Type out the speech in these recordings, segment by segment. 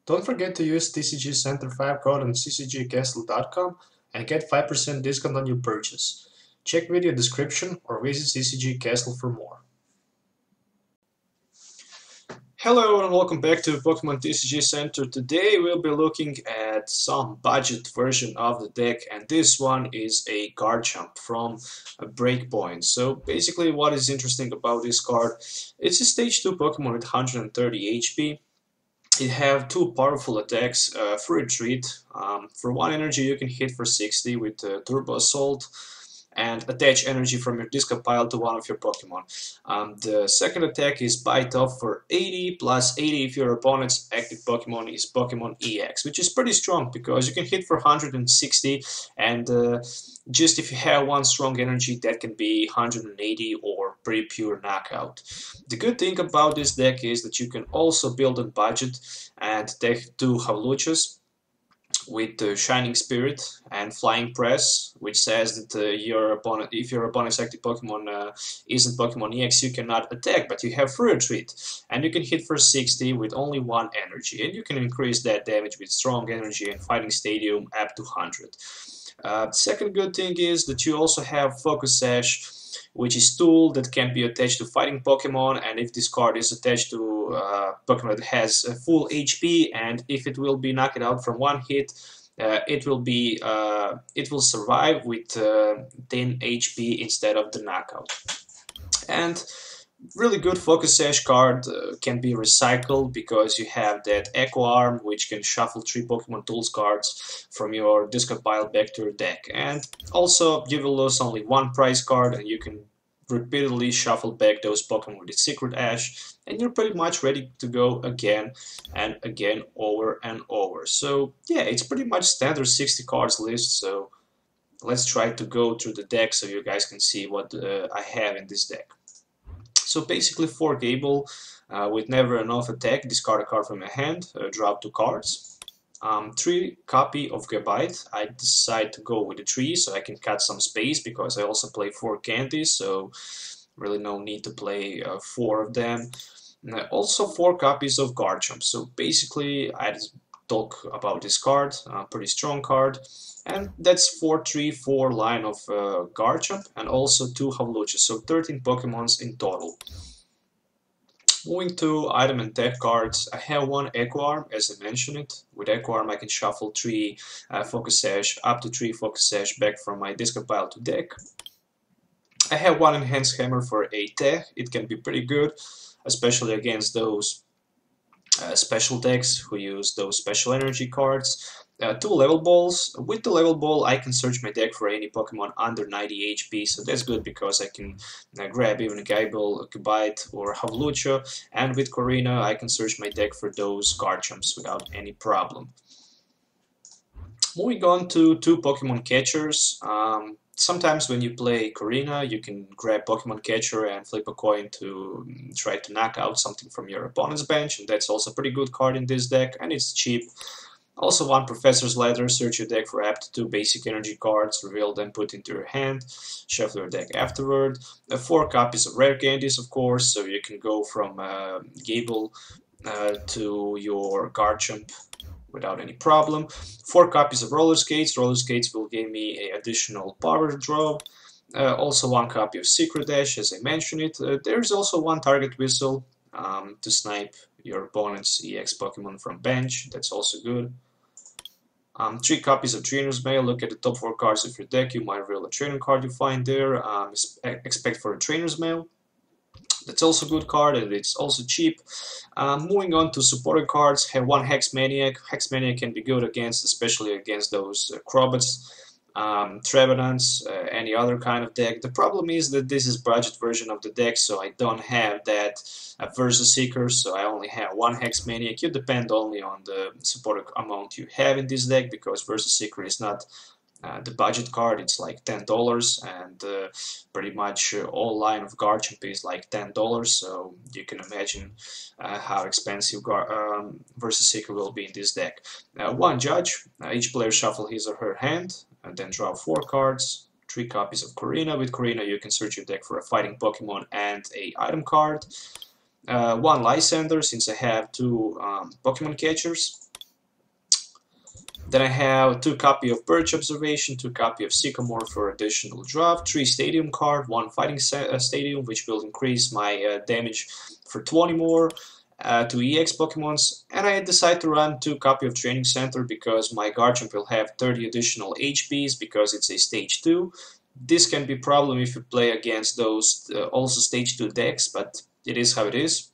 Don't forget to use TCG Center 5 code on ccgcastle.com and get 5% discount on your purchase. Check video description or visit CCG Castle for more. Hello and welcome back to Pokemon TCG Center. Today we'll be looking at some budget version of the deck, and this one is a Garchomp from Breakpoint. So basically what is interesting about this card, it's a stage 2 Pokemon with 130 HP. It have two powerful attacks for retreat. For 1 energy you can hit for 60 with Turbo Assault and attach energy from your discard pile to one of your Pokemon. The second attack is Bite Off for 80 plus 80 if your opponent's active Pokemon is Pokemon EX, which is pretty strong because you can hit for 160 and just if you have one strong energy that can be 180 or pretty pure knockout. The good thing about this deck is that you can also build on budget and take two Hawluchas with Shining Spirit and Flying Press, which says that if your opponent's active Pokemon isn't Pokemon EX, you cannot attack, but you have free retreat, and you can hit for 60 with only 1 energy, and you can increase that damage with strong energy and Fighting Stadium up to 100. Second good thing is that you also have Focus Sash, which is tool that can be attached to fighting Pokemon, and if this card is attached to Pokemon that has full HP, and if it will be knocked out from one hit, it will survive with 10 HP instead of the knockout. And really good Focus Sash card can be recycled because you have that Echo Arm, which can shuffle 3 Pokemon Tools cards from your discard pile back to your deck. And also, you will lose only 1 prize card, and you can repeatedly shuffle back those Pokemon with the Secret Ash, and you're pretty much ready to go again and again over and over. So yeah, it's pretty much standard 60 cards list. So let's try to go through the deck so you guys can see what I have in this deck. So basically 4 Gable with never enough attack, discard a card from your hand, draw 2 cards. 3 copy of Gabite. I decide to go with the 3 so I can cut some space because I also play 4 candies, so really no need to play 4 of them. Also 4 copies of Garchomp. So basically I just talk about this card, pretty strong card. And that's 4-3-4 line of Garchomp and also 2 Hawlucha, so 13 Pokemons in total. Moving to item and tech cards, I have 1 Echo Arm, as I mentioned it. With Echo Arm I can shuffle 3 Focus Sash, up to 3 Focus Sash back from my discard pile to deck. I have 1 Enhanced Hammer for a tech. It can be pretty good, especially against those special decks who use those special energy cards. 2 Level Balls. With the Level Ball I can search my deck for any Pokemon under 90 HP, so that's good because I can grab even a Gable, Gabite or Hawlucha, and with Korrina I can search my deck for those Garchomps without any problem. Moving on to 2 Pokemon Catchers. Sometimes when you play Korrina, you can grab Pokemon Catcher and flip a coin to try to knock out something from your opponent's bench, and that's also a pretty good card in this deck, and it's cheap. Also 1 Professor's Ladder, search your deck for up to 2 basic energy cards, reveal them, put into your hand, shuffle your deck afterward. 4 copies of Rare Candies, of course, so you can go from Gable to your Garchomp without any problem. 4 copies of Roller Skates. Roller Skates will give me an additional power draw. Also 1 copy of Secret Dash, as I mentioned it. There's also 1 Target Whistle to snipe your opponent's EX Pokemon from bench. That's also good. 3 copies of Trainer's Mail. Look at the top 4 cards of your deck. You might reveal a trainer card you find there. Expect for a Trainer's Mail. That's also a good card, and it's also cheap. Moving on to supported cards, have 1 Hex Maniac. Hex Maniac can be good against, especially against those Crobots, Trevenants, any other kind of deck. The problem is that this is budget version of the deck, so I don't have that Versus Seeker, so I only have 1 Hex Maniac. You depend only on the supported amount you have in this deck, because Versus Seeker is not the budget card. It's like $10, and pretty much all line of Garchomp is like $10, so you can imagine how expensive Versus Seeker will be in this deck. 1 Judge. Each player shuffle his or her hand and then draw 4 cards. 3 copies of Korrina. With Korrina you can search your deck for a fighting Pokemon and a item card. 1 Lysander, since I have 2 Pokemon Catchers. Then I have 2 copy of Birch Observation, 2 copy of Sycamore for additional draft, 3 Stadium card, 1 Fighting Stadium, which will increase my damage for 20 more, 2 EX Pokemons, and I decide to run 2 copy of Training Center because my Garchomp will have 30 additional HPs because it's a Stage 2. This can be a problem if you play against those also Stage 2 decks, but it is how it is.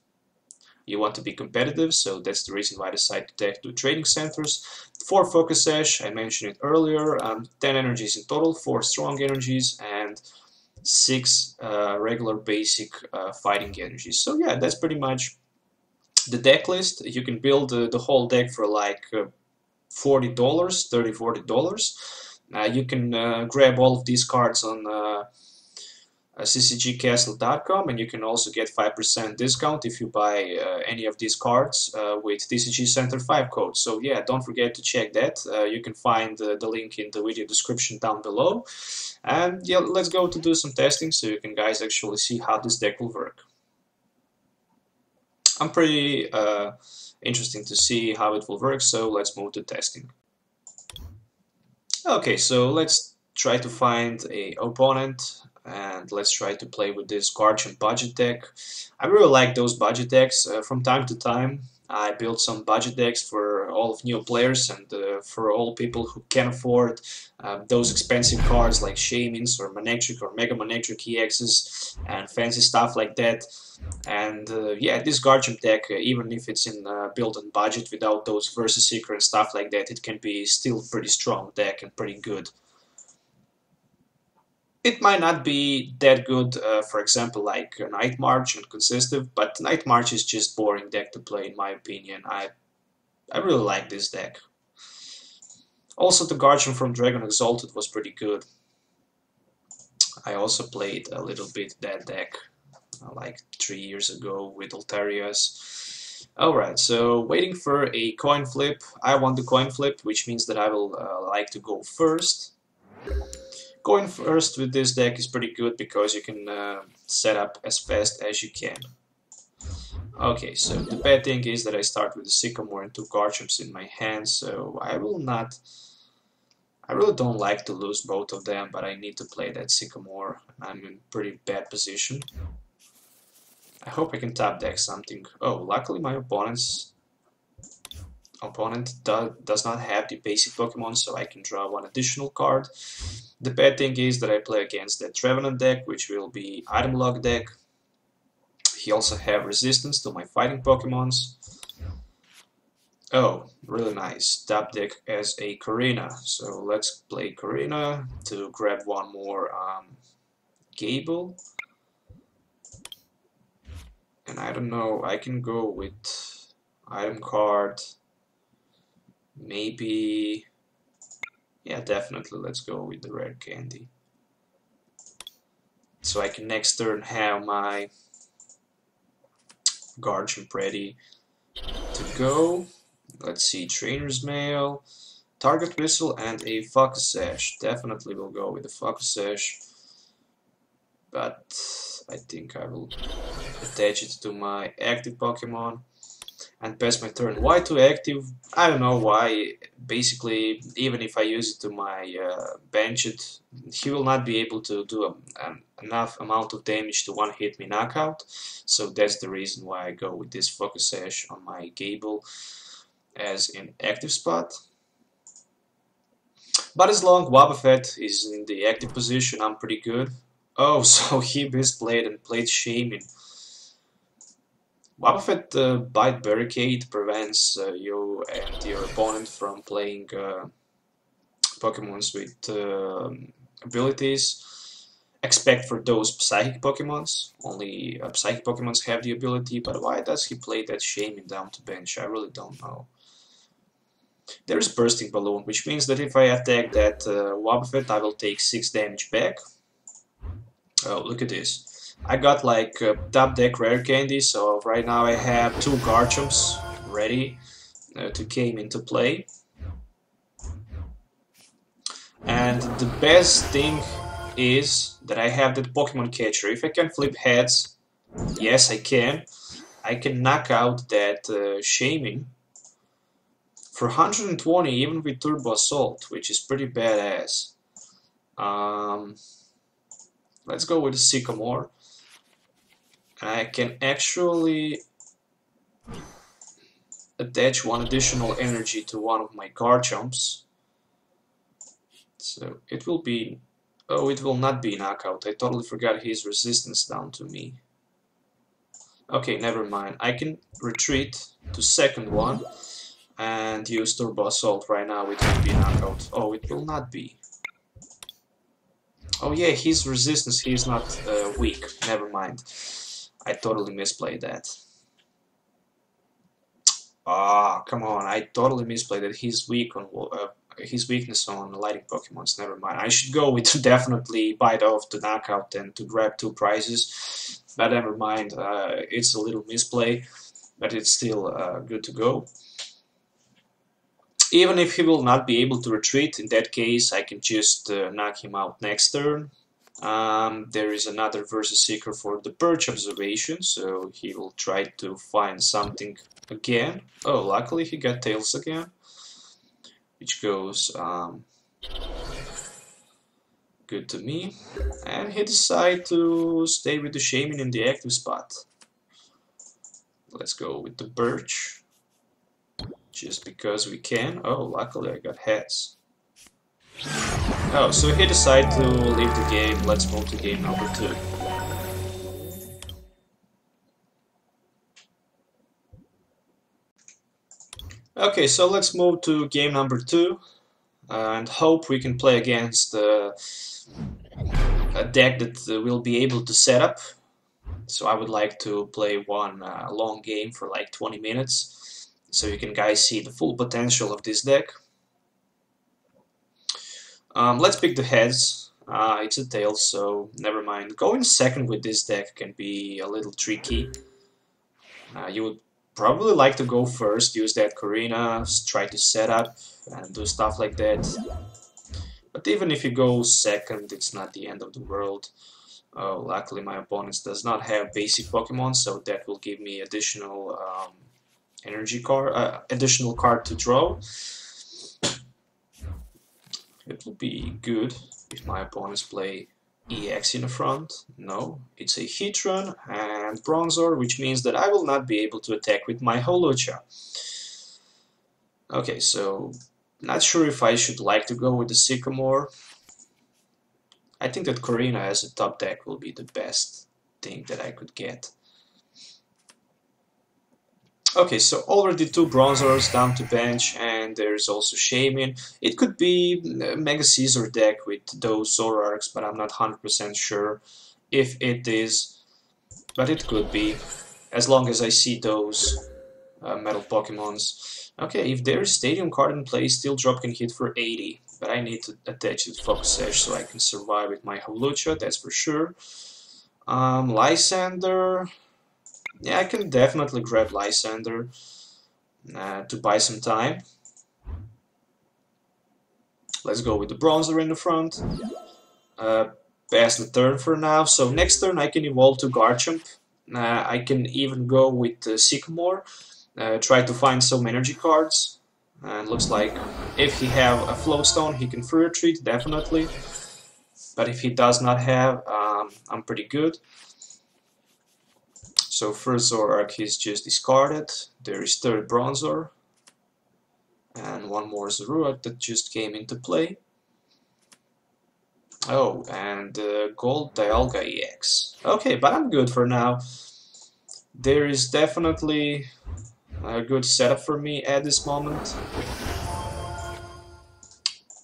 You want to be competitive, so that's the reason why I decided to take 2 Training Centers. 4 Focus Sash, I mentioned it earlier, 10 energies in total, 4 strong energies, and 6 regular basic fighting energies. So yeah, that's pretty much the deck list. You can build the whole deck for like $40, $30–40. You can grab all of these cards on ccgcastle.com, and you can also get 5% discount if you buy any of these cards with TCG Center 5 code. So yeah, don't forget to check that. You can find the link in the video description down below. And yeah, let's go to do some testing so you can guys actually see how this deck will work. I'm pretty interesting to see how it will work, so let's move to testing. Okay, so let's try to find an opponent and let's try to play with this Garchomp budget deck. I really like those budget decks. From time to time I build some budget decks for all of new players and for all people who can afford those expensive cards like Shaymins or Manectric or Mega Manectric EXs and fancy stuff like that. And yeah, this Garchomp deck, even if it's in built on budget without those Versus Seeker and stuff like that, it can be still pretty strong deck and pretty good. It might not be that good, for example, like Night March and Consistive, but Night March is just boring deck to play in my opinion. I really like this deck. Also, the Garchomp from Dragon Exalted was pretty good. I also played a little bit that deck like 3 years ago with Altarias. Alright, so waiting for a coin flip. I want the coin flip, which means that I will like to go first. Going first with this deck is pretty good because you can set up as fast as you can. Okay, so the bad thing is that I start with the Sycamore and 2 Garchomps in my hand, so I really don't like to lose both of them, but I need to play that Sycamore. I'm in pretty bad position. I hope I can top deck something. Oh, luckily my opponent does not have the basic Pokemon, so I can draw 1 additional card. The bad thing is that I play against that Trevenant deck, which will be item lock deck. He also have resistance to my fighting Pokemons. Oh, really nice. Top deck as a Karina. So let's play Karina to grab 1 more Gable. And I don't know, I can go with item card. Maybe... yeah, definitely, let's go with the Rare Candy. So I can next turn have my Garchomp ready to go. Let's see, Trainer's Mail, Target Whistle, and a Focus Sash. Definitely will go with the Focus Sash. But I think I will attach it to my active Pokemon and pass my turn. Why to active? I don't know why. Basically, even if I use it to my bench it, he will not be able to do enough amount of damage to one-hit me knockout. So that's the reason why I go with this Focus Sash on my Gable as an active spot. But as long Wobbuffet is in the active position, I'm pretty good. Oh, so he misplayed and played Shaymin. Wobbuffet Bite Barricade prevents you and your opponent from playing Pokemons with abilities. Except for those Psychic Pokemons. Only Psychic Pokemons have the ability, but why does he play that Shaymin down to bench? I really don't know. There is Bursting Balloon, which means that if I attack that Wobbuffet, I will take 6 damage back. Oh, look at this. I got like top deck Rare Candy, so right now I have 2 Garchomps ready to came into play. And the best thing is that I have that Pokemon Catcher. If I can flip heads, yes I can knock out that Shaymin For 120, even with Turbo Assault, which is pretty badass. Let's go with the Sycamore. I can actually attach one additional energy to one of my Garchomps. So it will be... Oh, it will not be knockout. I totally forgot his resistance down to me. Okay, never mind. I can retreat to second one and use Turbo Assault right now. It will be knockout. Oh, it will not be. Oh yeah, his resistance, he's not weak. Never mind. I totally misplayed that. Ah, come on! I totally misplayed that. He's weak on his weakness on lighting Pokemons. Never mind. I should go with definitely bite off to knockout and to grab 2 prizes. But never mind. It's a little misplay, but it's still good to go. Even if he will not be able to retreat, in that case I can just knock him out next turn. There is another Versus Seeker for the Perch Observation, so he will try to find something again. Oh, luckily he got Tails again, which goes good to me. And he decided to stay with the Shaman in the active spot. Let's go with the Birch. Just because we can. Oh, luckily I got heads. Oh, so he decided to leave the game. Let's move to game number 2. Okay, so let's move to game number 2 and hope we can play against a deck that we'll be able to set up. So I would like to play one long game for like 20 minutes. So you can guys see the full potential of this deck. Let's pick the heads. It's a tail, so never mind. Going second with this deck can be a little tricky. You would probably like to go first, use that Karina, try to set up and do stuff like that. But even if you go second, it's not the end of the world. Oh, luckily my opponent does not have basic Pokemon, so that will give me additional energy card, additional card to draw. It will be good if my opponents play EX in the front. No, it's a Heatran and Bronzor, which means that I will not be able to attack with my Hawlucha. Okay, so not sure if I should like to go with the Sycamore. I think that Karina as a top deck will be the best thing that I could get. Okay, so already 2 Bronzors down to bench, and there's also Shaman. It could be a Mega Caesar deck with those Zoroarks, but I'm not 100% sure if it is. But it could be, as long as I see those Metal Pokemons. Okay, if there is Stadium card in play, Steel Drop can hit for 80, but I need to attach it to Focus Edge so I can survive with my Hawlucha, that's for sure. Lysander... Yeah, I can definitely grab Lysander to buy some time. Let's go with the Bronzer in the front. Pass the turn for now. So next turn I can evolve to Garchomp. I can even go with Sycamore. Try to find some energy cards. And looks like if he have a Flow Stone, he can free retreat, definitely. But if he does not have, I'm pretty good. So first Zoroark is just discarded. There is third Bronzor. And one more Zoroark that just came into play. Oh, and Gold Dialga EX. Okay, but I'm good for now. There is definitely a good setup for me at this moment.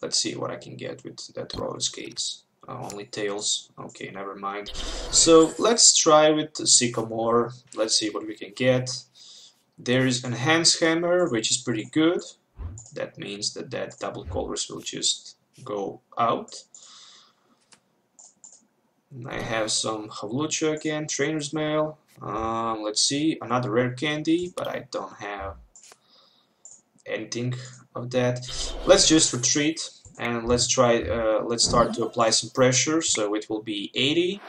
Let's see what I can get with that roller skates. Only tails. Okay, never mind. So let's try with the Sycamore. Let's see what we can get. There is Enhanced Hammer, which is pretty good. That means that that double colors will just go out. I have some Hawlucha again, Trainer's Mail. Let's see, another rare candy, but I don't have anything of that. Let's just retreat. And let's try. Let's start to apply some pressure. So it will be 80.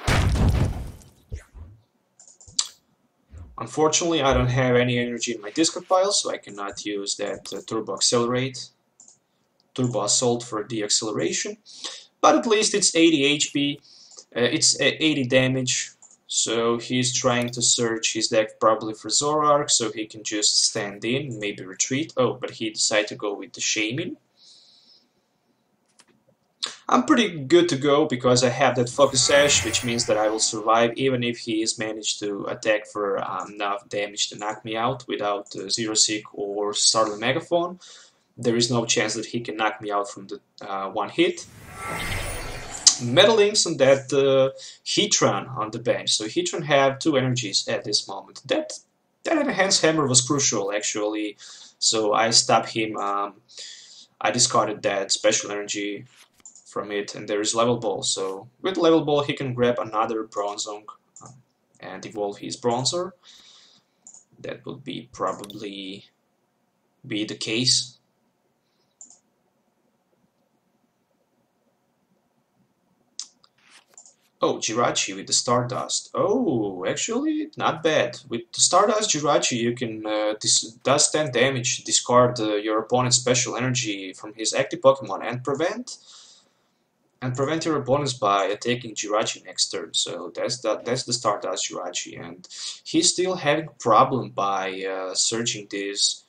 Unfortunately, I don't have any energy in my discard pile, so I cannot use that Turbo Assault for the acceleration. But at least it's 80 HP, it's 80 damage, so he's trying to search his deck probably for Zoroark, so he can just stand in, maybe retreat. Oh, but he decided to go with the Shaman. I'm pretty good to go because I have that Focus Sash, which means that I will survive even if he is managed to attack for enough damage to knock me out without Zero Seek or Starly Megaphone. There is no chance that he can knock me out from the one hit. Metal Inks on that Heatran on the bench. So Heatran have 2 energies at this moment. That Enhanced Hammer was crucial actually. So I stopped him. I discarded that special energy from it, and there is Level Ball. So with Level Ball he can grab another Bronzong and evolve his Bronzor. That would be probably be the case. Oh, Jirachi with the Stardust. Oh, actually, not bad. With the Stardust Jirachi, you can does 10 damage, discard your opponent's special energy from his active Pokemon, and prevent your opponents by attacking Jirachi next turn. So that's the Stardust Jirachi, and he's still having problem by searching this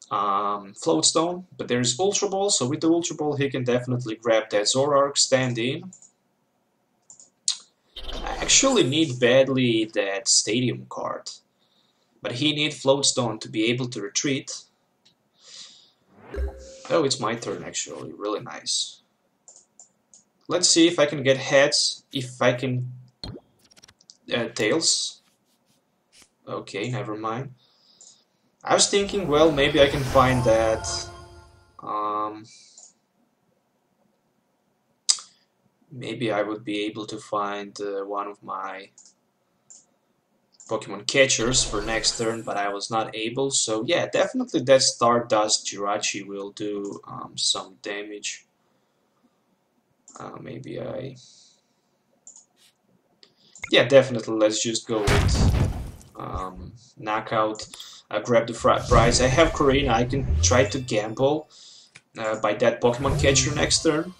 Float Stone. But there is Ultra Ball, so with the Ultra Ball he can definitely grab that Zoroark, stand in. I actually need badly that Stadium card, but he needs Floatstone to be able to retreat. Oh, it's my turn actually, really nice. Let's see if I can get heads, if I can... tails. Okay, never mind. I was thinking, well, maybe I can find that... maybe I would be able to find one of my Pokemon catchers for next turn, but I was not able. So yeah, definitely that Stardust Jirachi will do some damage. Maybe I... Yeah, definitely let's just go with Knockout. Grab the prize. I have Corina, I can try to gamble by that Pokemon catcher next turn.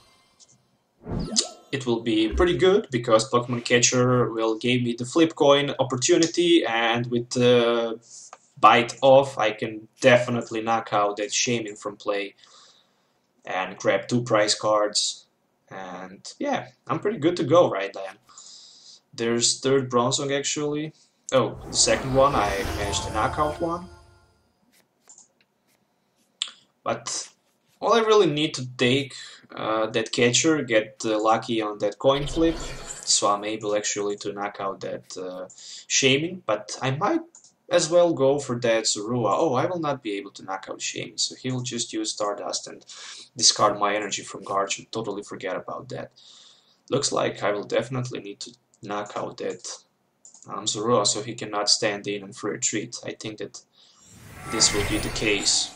It will be pretty good because Pokemon Catcher will give me the flip coin opportunity, and with the bite off I can definitely knock out that Shaman from play and grab 2 prize cards, and yeah, I'm pretty good to go right then. There's 3rd Bronzong actually. Oh, the 2nd one I managed to knock out one. But all I really need to take that catcher, get lucky on that coin flip, so I'm able actually to knock out that Shaman, but I might as well go for that Zorua. Oh, I will not be able to knock out Shaman, so he will just use Stardust and discard my energy from Garchomp. Totally forget about that. Looks like I will definitely need to knock out that Zorua so he cannot stand in and free retreat. I think that this will be the case.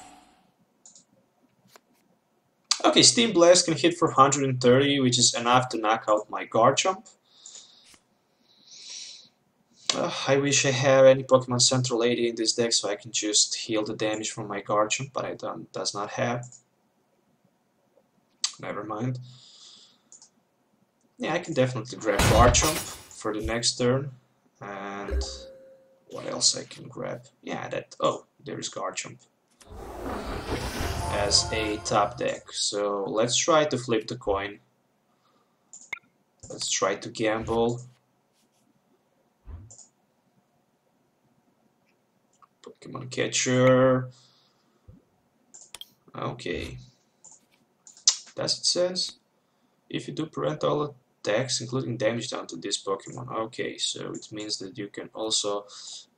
Okay, Steam Blast can hit for 130, which is enough to knock out my Garchomp. I wish I have any Pokemon Central 80 in this deck so I can just heal the damage from my Garchomp, but I does not have. Never mind. Yeah, I can definitely grab Garchomp for the next turn. And what else I can grab? Yeah, that... Oh, there is Garchomp as a top deck. So let's try to flip the coin. Let's try to gamble. Pokemon Catcher. Okay. That's it says. If you do prevent all attacks, including damage done to this Pokemon. Okay, so it means that you can also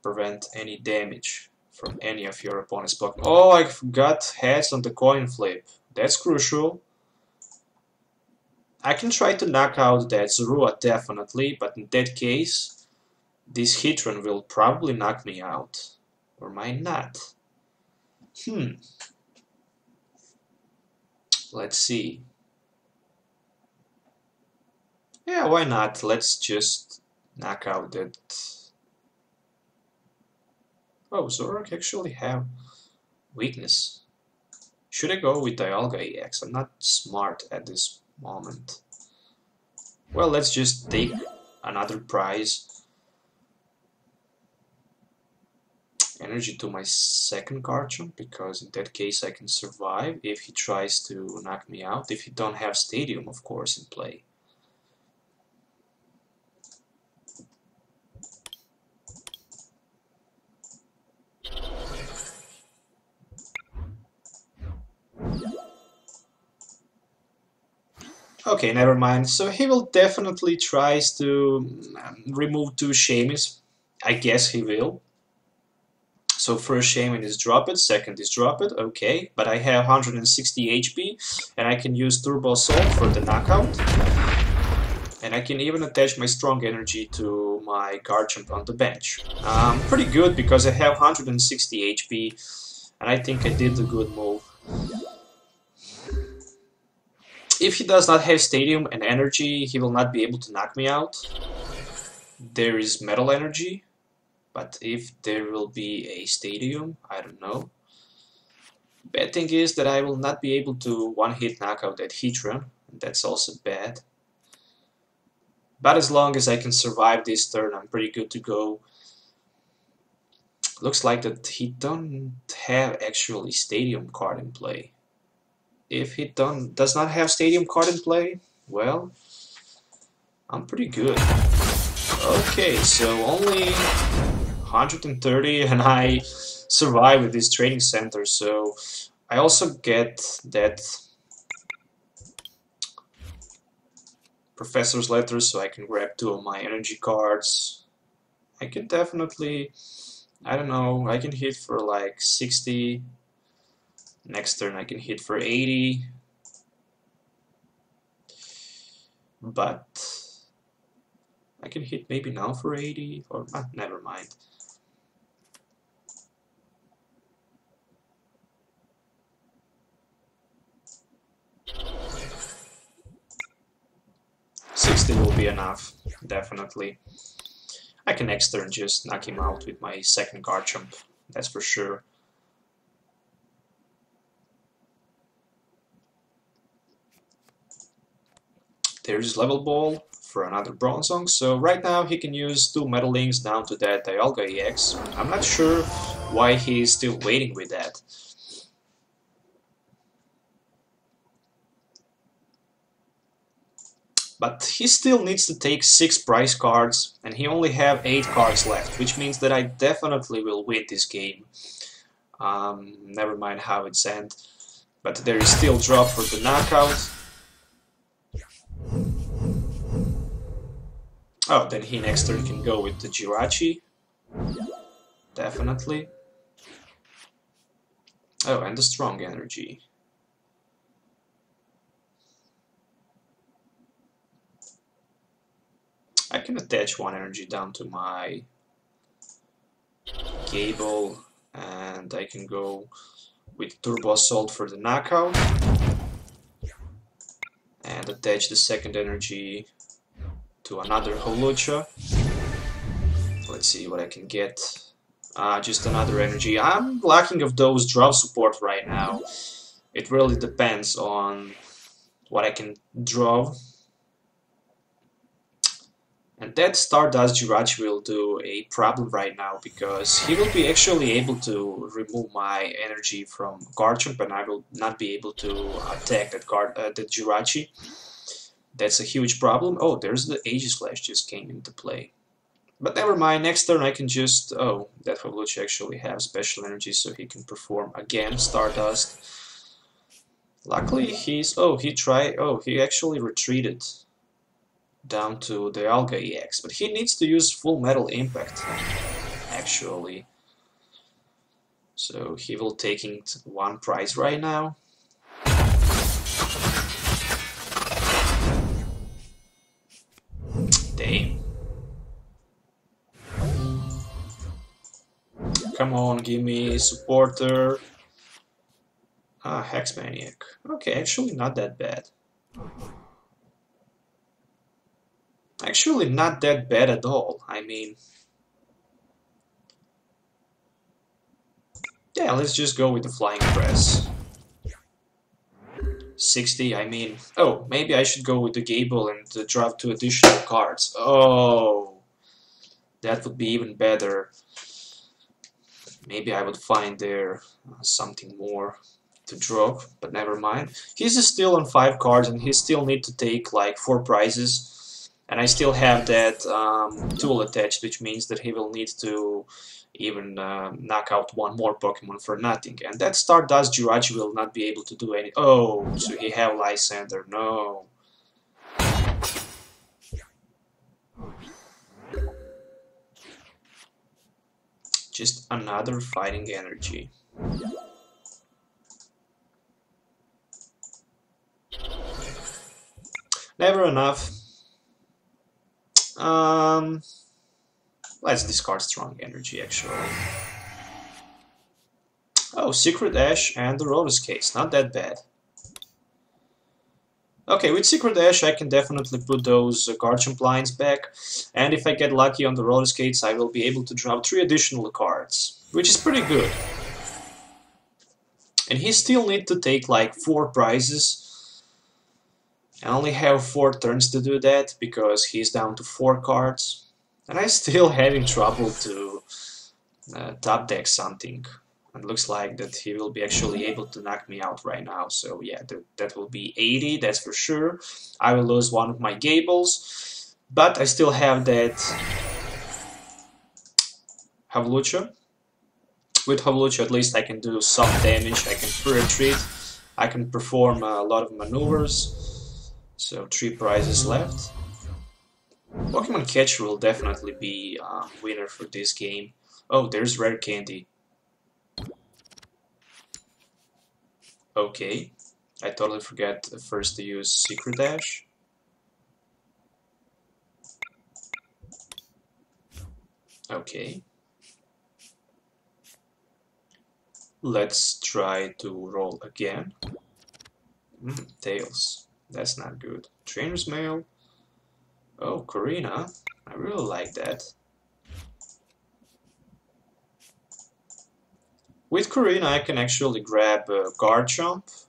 prevent any damage from any of your opponent's Pokemon. Oh, I got heads on the coin flip. That's crucial. I can try to knock out that Zorua definitely, but in that case, this Heatran will probably knock me out. Or might not. Let's see. Yeah, why not? Let's just knock out that Oh, Zoroark actually have weakness. Should I go with Dialga EX? I'm not smart at this moment. Well, let's just take another prize. Energy to my second Garchomp, because in that case I can survive if he tries to knock me out. If he don't have Stadium, of course, in play. Okay, never mind. So he will definitely tries to remove two Shamies. I guess he will. So first Shaman is dropped, second is dropped, okay. But I have 160 HP, and I can use Turbo Assault for the knockout. And I can even attach my strong energy to my Garchomp on the bench. Pretty good, because I have 160 HP, and I think I did a good move. If he does not have Stadium and Energy, he will not be able to knock me out. There is Metal Energy, but if there will be a Stadium, I don't know. Bad thing is that I will not be able to one-hit knockout that Heatran. That's also bad. But as long as I can survive this turn, I'm pretty good to go. Looks like that he don't have actually Stadium card in play. If he does not have Stadium card in play, well, I'm pretty good. Okay, so only 130 and I survive with this training center, so I also get that Professor's Letter, so I can grab 2 of my energy cards. I can definitely, I don't know, I can hit for like 60. Next turn I can hit for 80. But I can hit maybe now for 80, or never mind. $60 will be enough, definitely. I can next turn just knock him out with my second Garchomp, that's for sure. There's Level Ball for another Bronzong, so right now he can use 2 Metal Links down to that Dialga EX. I'm not sure why he's still waiting with that. But he still needs to take 6 prize cards, and he only have 8 cards left, which means that I definitely will win this game. Never mind how it's end. But there is still drop for the knockout. Oh, then he next turn can go with the Jirachi. Definitely. Oh, and the strong energy. I can attach 1 energy down to my Gable, and I can go with Turbo Assault for the knockout. And attach the second energy to another Hawlucha. Let's see what I can get. Just another energy. I'm lacking of those draw support right now. It really depends on what I can draw. And that Stardust Jirachi will do a problem right now, because he will be actually able to remove my energy from Garchomp, and I will not be able to attack that Jirachi. That's a huge problem. Oh, there's the Aegislash just came into play. But never mind, next turn I can just... Oh, that Hawlucha actually has special energy, so he can perform again Stardust. Luckily he's... Oh, he actually retreated down to the Dialga EX, but he needs to use full Metal Impact, actually. So he will taking 1 prize right now. Damn. Come on, give me supporter. Hex Maniac. Okay, actually not that bad. Actually not that bad at all. I mean, Yeah, let's just go with the Flying Press. 60, I mean... Oh, maybe I should go with the Gable and draft 2 additional cards. Oh, that would be even better. Maybe I would find there something more to drop, but never mind. He's still on 5 cards and he still need to take like 4 prizes. And I still have that tool attached, which means that he will need to even knock out 1 more Pokemon for nothing. And that Stardust Jirachi will not be able to do any... Oh, so he have Lysander, no. Just another fighting energy. Never enough. Let's discard strong energy actually. Oh, Secret Ash and the Rotus Case, not that bad. Okay, with Secret Ash I can definitely put those Garchomp lines back, and if I get lucky on the Roller Skates I will be able to drop 3 additional cards, which is pretty good. And he still need to take like 4 prizes. I only have 4 turns to do that, because he's down to 4 cards. And I'm still having trouble to top deck something. It looks like that he will be actually able to knock me out right now. So yeah, that will be 80, that's for sure. I will lose one of my Gables, but I still have that Hawlucha. With Hawlucha at least I can do some damage, I can free retreat, I can perform a lot of maneuvers. So 3 prizes left. Pokemon Catcher will definitely be a winner for this game. Oh, there's Rare Candy. Okay, I totally forgot first to use Secret Dash. Okay. Let's try to roll again. Tails. That's not good. Trainer's Mail. Oh, Korrina. I really like that. With Korrina I can actually grab Garchomp,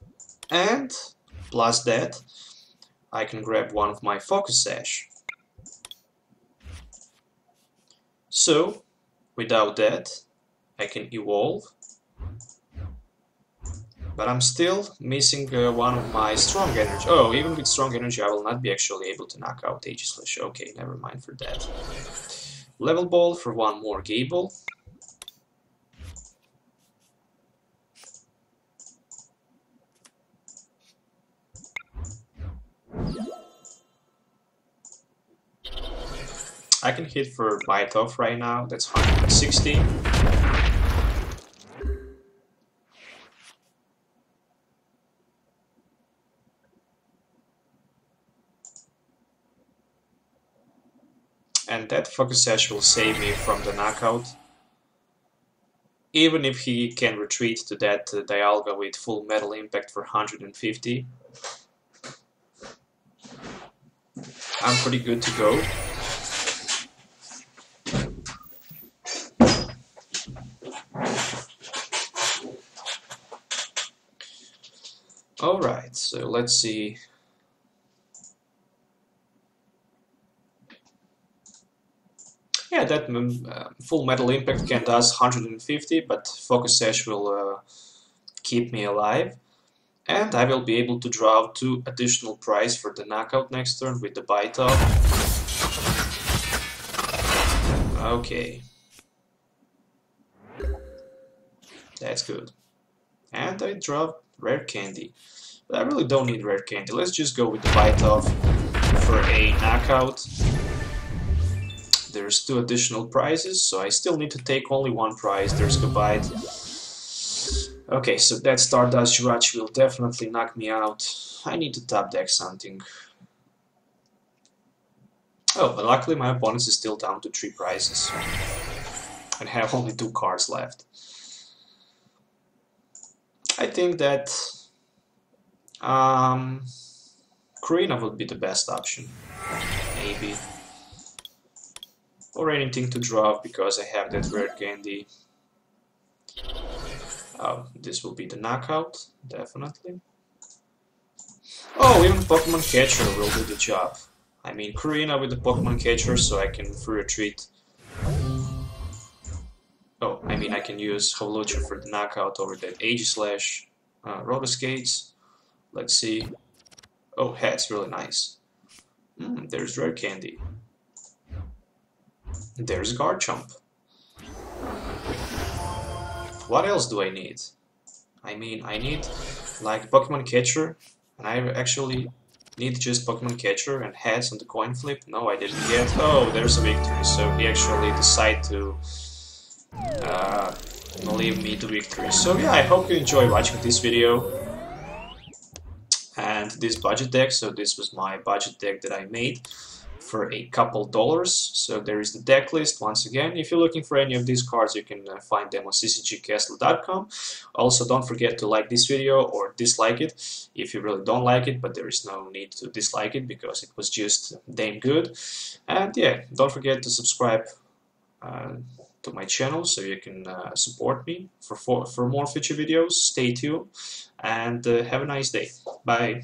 and plus that I can grab one of my Focus Sash. So, without that I can evolve, but I'm still missing one of my Strong Energy. Oh, even with Strong Energy I will not be actually able to knock out Aegislash. Okay, never mind for that. Level Ball for 1 more Gable. I can hit for Bite Off right now, that's 160. And that Focus Sash will save me from the knockout. Even if he can retreat to that Dialga with full Metal Impact for 150. I'm pretty good to go. Alright, so let's see. Yeah, that full Metal Impact can does 150, but Focus Sash will keep me alive. And I will be able to draw 2 additional prize for the knockout next turn with the Bite Off. Okay. That's good. And I draw Rare Candy. But I really don't need Rare Candy. Let's just go with the Bite Off for a knockout. There's 2 additional prizes, so I still need to take only 1 prize. There's the Bite. Okay, so that Stardust Jirachi will definitely knock me out. I need to top deck something. Oh, but luckily my opponent is still down to 3 prizes. And have only 2 cards left. I think that Korrina would be the best option. Maybe. Or anything to draw because I have that Rare Candy. This will be the knockout, definitely. Oh, even Pokemon Catcher will do the job. I mean, Karina with the Pokemon Catcher, so I can free retreat. Oh, I mean, I can use Hawlucha for the knockout over that Aegislash, Rotoskates. Let's see. Oh, that's really nice. There's Rare Candy. There's Garchomp. What else do I need? I mean, I need like Pokemon Catcher, and I actually need just Pokemon Catcher and heads on the coin flip. No, I didn't get. Oh, there's a victory. So he actually decided to leave me the victory. So yeah, I hope you enjoy watching this video and this budget deck. So this was my budget deck that I made for a couple dollars. So there is the deck list once again. If you're looking for any of these cards, you can find them on ccgcastle.com. Also, don't forget to like this video or dislike it if you really don't like it, but there is no need to dislike it because it was just damn good. And yeah, don't forget to subscribe to my channel so you can support me for more future videos. Stay tuned and have a nice day. Bye.